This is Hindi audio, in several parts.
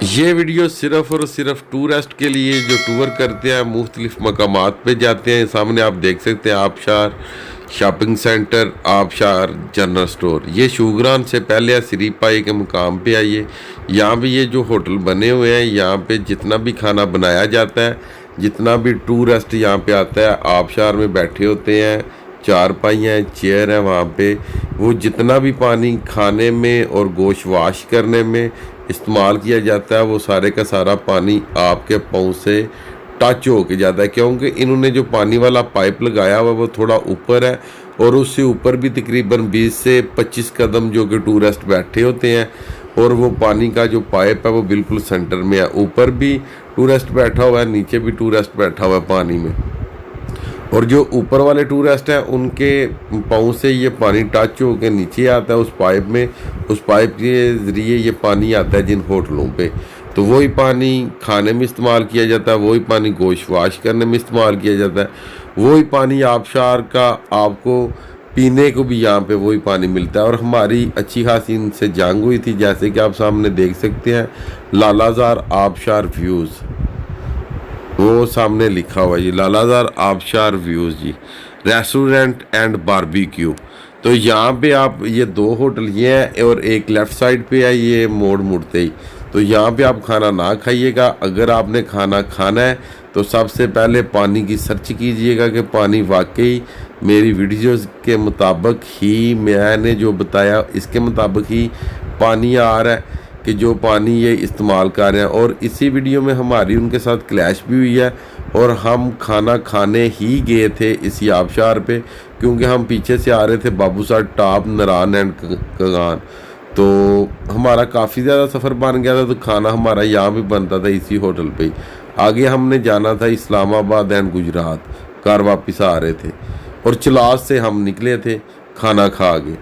ये वीडियो सिर्फ़ और सिर्फ टूरिस्ट के लिए जो टूर करते हैं, मुख्तलिफ मकामात पे जाते हैं। सामने आप देख सकते हैं आबशार शॉपिंग सेंटर, आबशार जनरल स्टोर। ये शुगरान से पहले सिरीपाई के मुकाम पे आइए। यहाँ भी ये जो होटल बने हुए हैं, यहाँ पे जितना भी खाना बनाया जाता है, जितना भी टूरिस्ट यहाँ पे आता है, आबशार में बैठे होते हैं, चारपाइयाँ हैं, चेयर है वहाँ पे। वो जितना भी पानी खाने में और गोश्त वाश करने में इस्तेमाल किया जाता है, वो सारे का सारा पानी आपके पाँव से टच हो के जाता है, क्योंकि इन्होंने जो पानी वाला पाइप लगाया हुआ वो थोड़ा ऊपर है और उससे ऊपर भी तकरीबन 20 से 25 कदम जो कि टूरिस्ट बैठे होते हैं, और वो पानी का जो पाइप है वो बिल्कुल सेंटर में है। ऊपर भी टूरिस्ट बैठा हुआ है, नीचे भी टूरिस्ट बैठा हुआ है पानी में, और जो ऊपर वाले टूरिस्ट हैं उनके पाँव से ये पानी टच हो के नीचे आता है उस पाइप में। उस पाइप के ज़रिए ये पानी आता है जिन होटलों पे, तो वही पानी खाने में इस्तेमाल किया जाता है, वही पानी गोश्त वाश करने में इस्तेमाल किया जाता है, वही पानी आबशार का आपको पीने को भी यहाँ पे वही पानी मिलता है। और हमारी अच्छी खासी इनसे जंग हुई थी, जैसे कि आप सामने देख सकते हैं लालाजार आबशार व्यूज़, वो सामने लिखा हुआ जी लालाजार आबशार व्यूज़ जी, रेस्टोरेंट एंड बारबेक्यू। तो यहाँ पे आप ये दो होटल ये हैं और एक लेफ़्ट साइड पे है ये मोड़ मुड़ते ही। तो यहाँ पे आप खाना ना खाइएगा। अगर आपने खाना खाना है तो सबसे पहले पानी की सर्च कीजिएगा कि पानी वाकई मेरी वीडियोज़ के मुताबिक ही, मैंने जो बताया इसके मुताबिक ही पानी आ रहा है कि जो पानी ये इस्तेमाल कर रहे हैं। और इसी वीडियो में हमारी उनके साथ क्लैश भी हुई है और हम खाना खाने ही गए थे इसी आबशार पे, क्योंकि हम पीछे से आ रहे थे बाबूसार टॉप, नारान एंड कगान। तो हमारा काफ़ी ज़्यादा सफ़र बन गया था, तो खाना हमारा यहाँ भी बनता था इसी होटल पे ही। आगे हमने जाना था इस्लामाबाद एंड गुजरात, कार वापस आ रहे थे और चलास से हम निकले थे खाना खा के।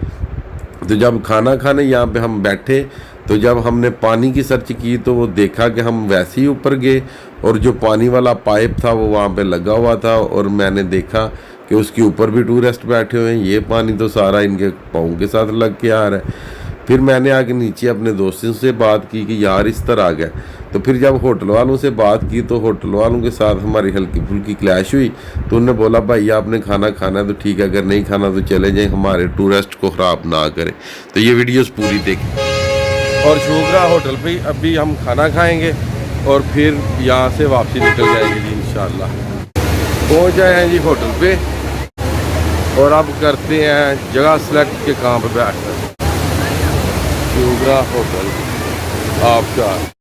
तो जब खाना खाने यहाँ पे हम बैठे, तो जब हमने पानी की सर्च की तो वो देखा कि हम वैसे ही ऊपर गए और जो पानी वाला पाइप था वो वहाँ पे लगा हुआ था, और मैंने देखा कि उसके ऊपर भी टूरिस्ट बैठे हुए हैं। ये पानी तो सारा इनके पाँव के साथ लग के आ रहा है। फिर मैंने आके नीचे अपने दोस्तों से बात की कि यार इस तरह आ गया। तो फिर जब होटल वालों से बात की तो होटल वालों के साथ हमारी हल्की फुल्की क्लैश हुई। तो उन्होंने बोला भाई आपने खाना खाना है तो ठीक है, अगर नहीं खाना तो चले जाएं, हमारे टूरिस्ट को ख़राब ना करें। तो ये वीडियोस पूरी देखें। और शुगरा होटल पे अभी हम खाना खाएंगे और फिर यहाँ से वापसी निकल जाएंगे जी इंशाल्लाह। पहुँच जाए हैं जी होटल पे और अब करते हैं जगह सेलेक्ट के काम पर बैठ कर। शुगरा होटल आबशार।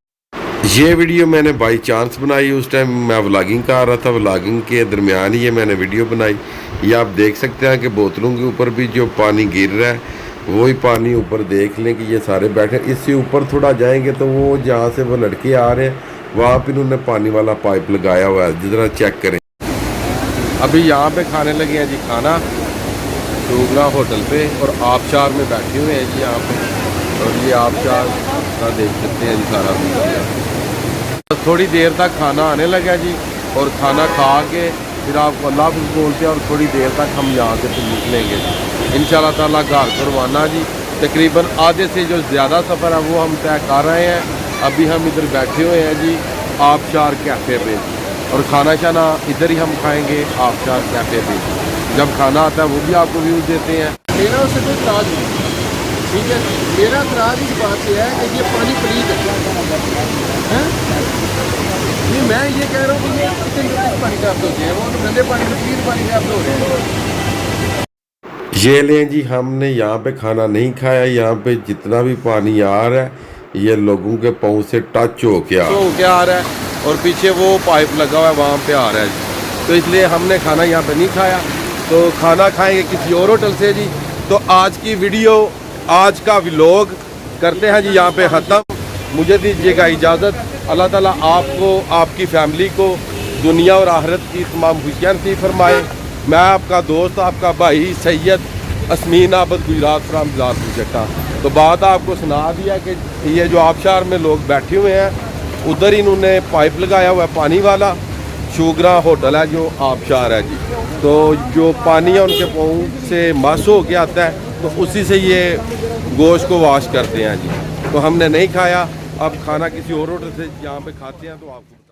ये वीडियो मैंने बाई चांस बनाई, उस टाइम मैं व्लॉगिंग कर रहा था, व्लॉगिंग के दरमियान ही ये मैंने वीडियो बनाई। ये आप देख सकते हैं कि बोतलों के ऊपर भी जो पानी गिर रहा है वही पानी ऊपर देख लें कि ये सारे बैठे। इससे ऊपर थोड़ा जाएंगे तो वो जहाँ से वो लड़के आ रहे हैं वहाँ पर उन्होंने पानी वाला पाइप लगाया हुआ है, जरा चेक करें। अभी यहाँ पे खाने लगे हैं जी खाना शुगरा होटल पे, और आबशार में बैठे हुए हैं जी यहाँ पे। और ये आबशार का देख सकते हैं जी सारा। थोड़ी देर तक खाना आने लगा जी, और खाना खा के फिर आप अल्लाह को बोलते हैं और थोड़ी देर तक हम यहाँ से फिर निकलेंगे इंशाल्लाह ताला घर को रवाना जी। तकरीबन आधे से जो ज़्यादा सफ़र है वो हम तय कर रहे हैं। अभी हम इधर बैठे हुए हैं जी आबशार कैफ़े पे, और खाना शाना इधर ही हम खाएँगे आबशार कैफ़े पे। जब खाना आता है वो भी आपको व्यूज़ देते हैं। मेरा उससे कोई इतराज़ नहीं, ठीक है। मेरा इतराज़ इस बात से है कि ये पानी प्लीज है। नहीं, मैं ये कह रहा हूँ कि ये कितने पानी का आप होते हैं, वो तो गंदे पानी में क्लीन पानी का आप हो रहे हैं। ये लें जी, हमने यहाँ पे खाना नहीं खाया। यहाँ पे जितना भी पानी आ रहा है ये लोगों के पाँव से टच हो के आ रहा है, और पीछे वो पाइप लगा हुआ है वहाँ पे आ रहा है जी। तो इसलिए हमने खाना यहाँ पे नहीं खाया, तो खाना खाएंगे किसी और होटल से जी। तो आज की वीडियो, आज का व्लॉग करते हैं जी यहाँ पे ख़त्म। मुझे दीजिएगा इजाज़त। अल्लाह ताला आपको, आपकी फैमिली को दुनिया और आखिरत की तमाम खुशियाँ नसीब फरमाए। मैं आपका दोस्त, आपका भाई सैयद असमीन आबद, गुजरात फ्राम बिलासपुर चट्टा। तो बात आपको सुना दिया कि ये जो आबशार में लोग बैठे हुए हैं उधर इन्होंने पाइप लगाया हुआ है पानी वाला। शुगरा होटल है जो आबशार है जी। तो जो पानी है उनके पाँव से मस हो के आता है, तो उसी से ये गोश्त को वाश करते हैं जी। तो हमने नहीं खाया आप खाना किसी और होटल से यहाँ पे खाते हैं तो आपको